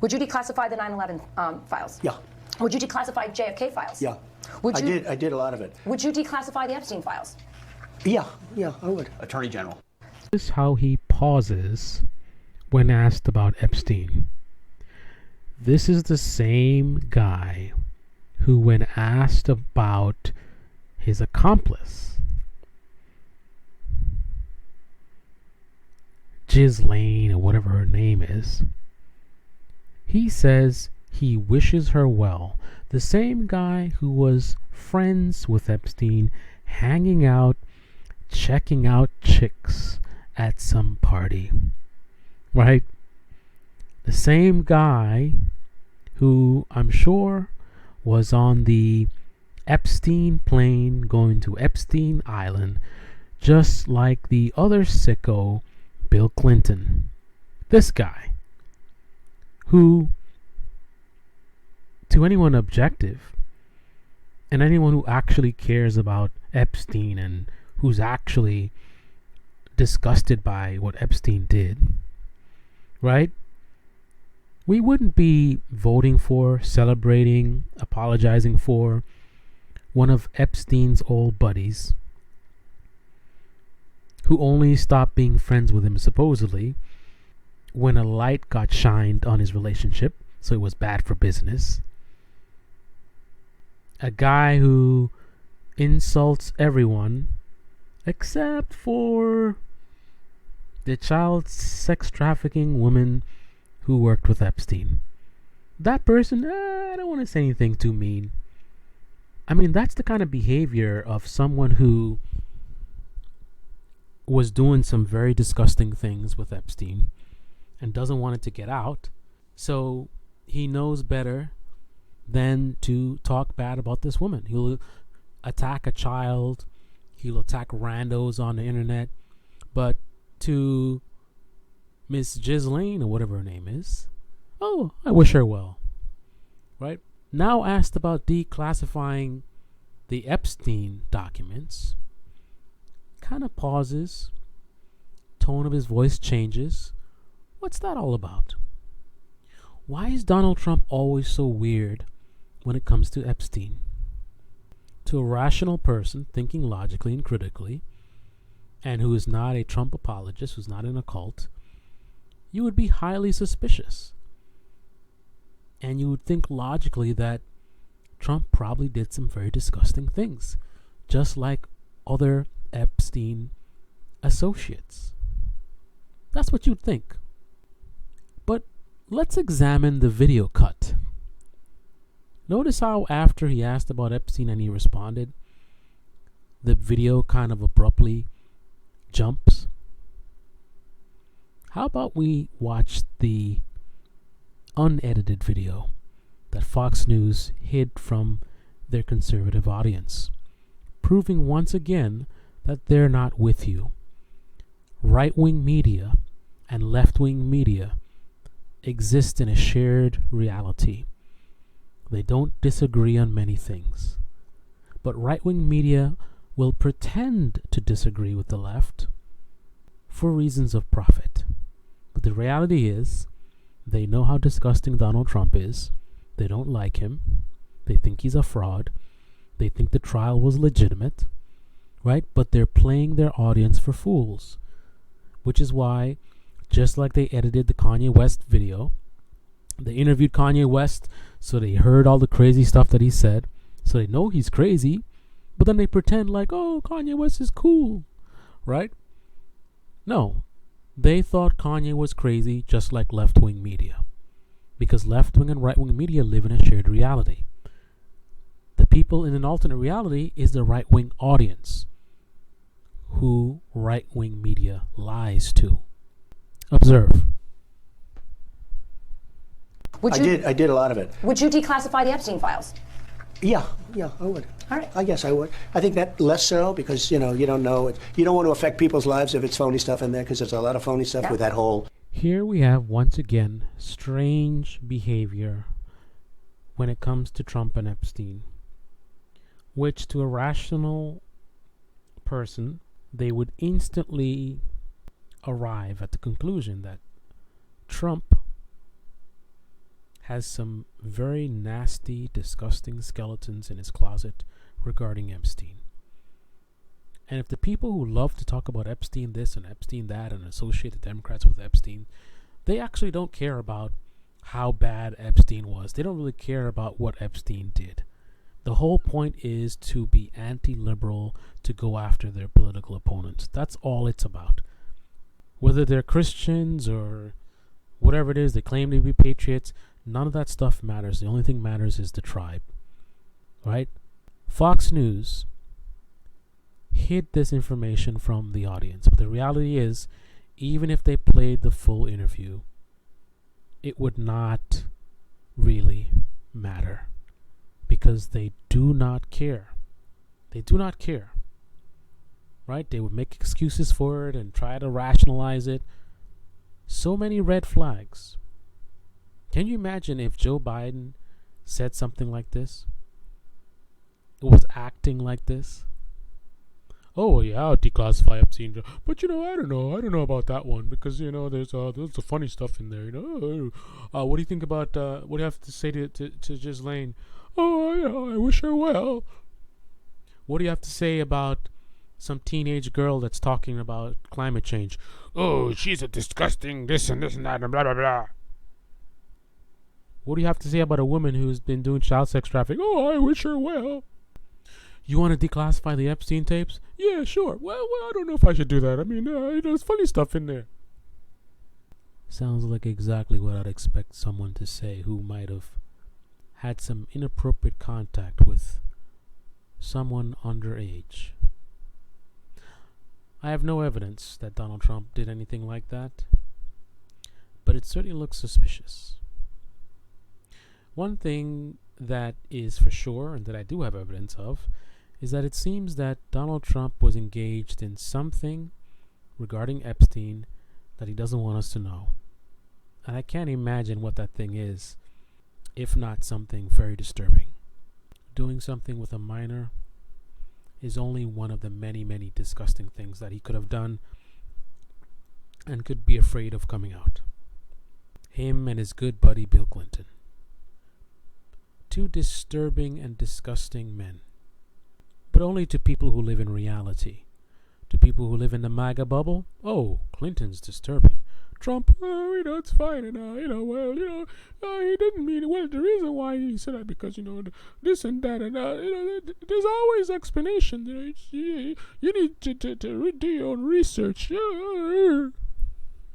Would you declassify the 9/11 files? Yeah. Would you declassify JFK files? Yeah. Would you? I did a lot of it. Would you declassify the Epstein files? Yeah, I would. Attorney General. This is how he pauses when asked about Epstein. This is the same guy who, when asked about his accomplice, Ghislaine, or whatever her name is, he says he wishes her well. The same guy who was friends with Epstein, hanging out, checking out chicks at some party, right? The same guy who I'm sure was on the Epstein plane going to Epstein Island, just like the other sicko, Bill Clinton. This guy, who, to anyone objective, and anyone who actually cares about Epstein and who's actually disgusted by what Epstein did, right? We wouldn't be voting for, celebrating, apologizing for one of Epstein's old buddies who only stopped being friends with him supposedly when a light got shined on his relationship, so it was bad for business. A guy who insults everyone except for the child sex trafficking woman who worked with Epstein. That person, I don't want to say anything too mean. I mean, that's the kind of behavior of someone who was doing some very disgusting things with Epstein and doesn't want it to get out. So he knows better than to talk bad about this woman. He'll attack a child. He'll attack randos on the internet. But to Miss Ghislaine, or whatever her name is, oh, I wish her well. Right? Now asked about declassifying the Epstein documents, kind of pauses, tone of his voice changes. What's that all about? Why is Donald Trump always so weird when it comes to Epstein? To a rational person thinking logically and critically, and who is not a Trump apologist, who's not in a cult, you would be highly suspicious. And you would think logically that Trump probably did some very disgusting things, just like other Epstein associates. That's what you'd think. But let's examine the video cut. Notice how after he asked about Epstein and he responded, the video kind of abruptly jumps. How about we watch the unedited video that Fox News hid from their conservative audience, proving once again that they're not with you. Right-wing media and left-wing media exist in a shared reality. They don't disagree on many things. But right-wing media will pretend to disagree with the left for reasons of profit. But the reality is, they know how disgusting Donald Trump is. They don't like him. They think he's a fraud. They think the trial was legitimate, right? But they're playing their audience for fools, which is why, just like they edited the Kanye West video, they interviewed Kanye West, so they heard all the crazy stuff that he said, so they know he's crazy, but then they pretend like, oh, Kanye West is cool, right? No, they thought Kanye was crazy, just like left-wing media, because left-wing and right-wing media live in a shared reality. The people in an alternate reality is the right-wing audience, who right-wing media lies to. Observe. I did a lot of it. Would you declassify the Epstein files? Yeah, I would. All right. I guess I would. I think that less so because, you don't know. You don't want to affect people's lives if it's phony stuff in there, because there's a lot of phony stuff with that whole... Here we have, once again, strange behavior when it comes to Trump and Epstein, which to a rational person, they would instantly arrive at the conclusion that Trump has some very nasty, disgusting skeletons in his closet regarding Epstein. And if the people who love to talk about Epstein this and Epstein that and associate the Democrats with Epstein, they actually don't care about how bad Epstein was. They don't really care about what Epstein did. The whole point is to be anti-liberal, to go after their political opponents. That's all it's about. Whether they're Christians or whatever it is, they claim to be patriots, none of that stuff matters. The only thing matters is the tribe. Right? Fox News hid this information from the audience. But the reality is, even if they played the full interview, it would not really matter. Because they do not care. They do not care. Right? They would make excuses for it and try to rationalize it. So many red flags. Can you imagine if Joe Biden said something like this? It was acting like this? Oh yeah, I'll declassify Epstein. But I don't know about that one because there's the funny stuff in there. What do you think about what do you have to say to Ghislaine? Oh, I wish her well. What do you have to say about some teenage girl that's talking about climate change? Oh, she's a disgusting this and that and blah blah blah. What do you have to say about a woman who's been doing child sex trafficking? Oh, I wish her well. You want to declassify the Epstein tapes? Yeah, sure. Well, I don't know if I should do that. I mean, there's funny stuff in there. Sounds like exactly what I'd expect someone to say who might have had some inappropriate contact with someone underage. I have no evidence that Donald Trump did anything like that, but it certainly looks suspicious. One thing that is for sure, and that I do have evidence of, is that it seems that Donald Trump was engaged in something regarding Epstein that he doesn't want us to know. And I can't imagine what that thing is, if not something very disturbing. Doing something with a minor is only one of the many, many disgusting things that he could have done and could be afraid of coming out. Him and his good buddy Bill Clinton. Two disturbing and disgusting men. But only to people who live in reality. To people who live in the MAGA bubble, oh, Clinton's disturbing. Trump, it's fine, and he didn't mean it. Well, the reason why he said that because this and that, and there's always explanation. You need to do your own research.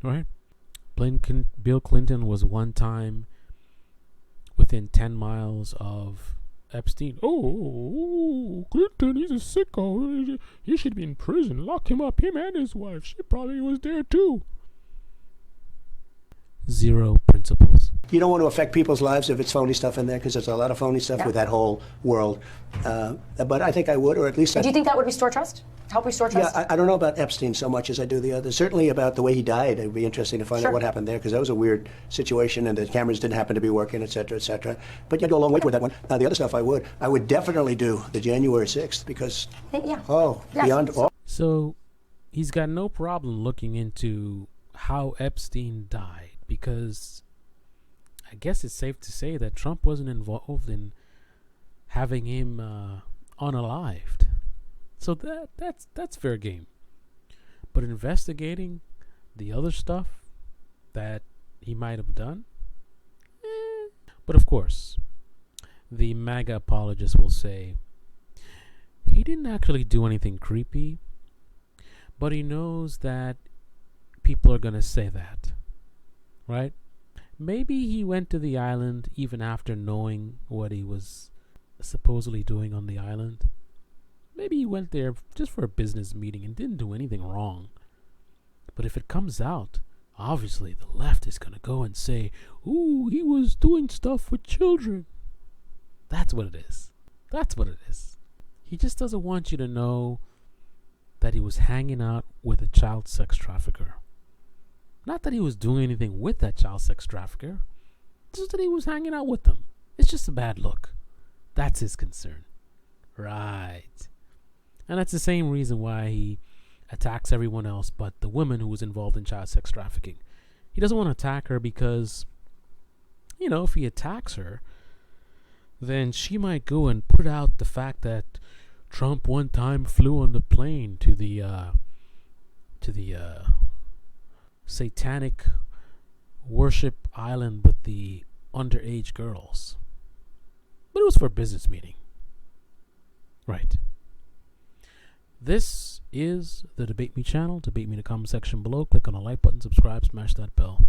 Right? Bill Clinton was one time within 10 miles of Epstein. Oh, Clinton, he's a sicko. He should be in prison. Lock him up. Him and his wife. She probably was there too. Zero principles. You don't want to affect people's lives if it's phony stuff in there, because there's a lot of phony stuff with that whole world. But I think I would, or at least... Do you think that would restore trust? Help restore trust? Yeah, I don't know about Epstein so much as I do the others. Certainly about the way he died. It would be interesting to find out what happened there, because that was a weird situation, and the cameras didn't happen to be working, et cetera, et cetera. But you go a long way with that one. Now, the other stuff I would definitely do the January 6th, because, beyond all... So, he's got no problem looking into how Epstein died, because I guess it's safe to say that Trump wasn't involved in having him unalived. So that's fair game. But investigating the other stuff that he might have done? But of course, the MAGA apologists will say, he didn't actually do anything creepy, but he knows that people are going to say that. Right? Maybe he went to the island even after knowing what he was supposedly doing on the island. Maybe he went there just for a business meeting and didn't do anything wrong. But if it comes out, obviously the left is going to go and say, ooh, he was doing stuff with children. That's what it is. That's what it is. He just doesn't want you to know that he was hanging out with a child sex trafficker. Not that he was doing anything with that child sex trafficker. Just that he was hanging out with them. It's just a bad look. That's his concern. Right. And that's the same reason why he attacks everyone else but the woman who was involved in child sex trafficking. He doesn't want to attack her because if he attacks her, then she might go and put out the fact that Trump one time flew on the plane to the satanic worship island with the underage girls. But it was for a business meeting. Right. This is the Debate Me channel. Debate me in the comment section below. Click on the like button, subscribe, smash that bell.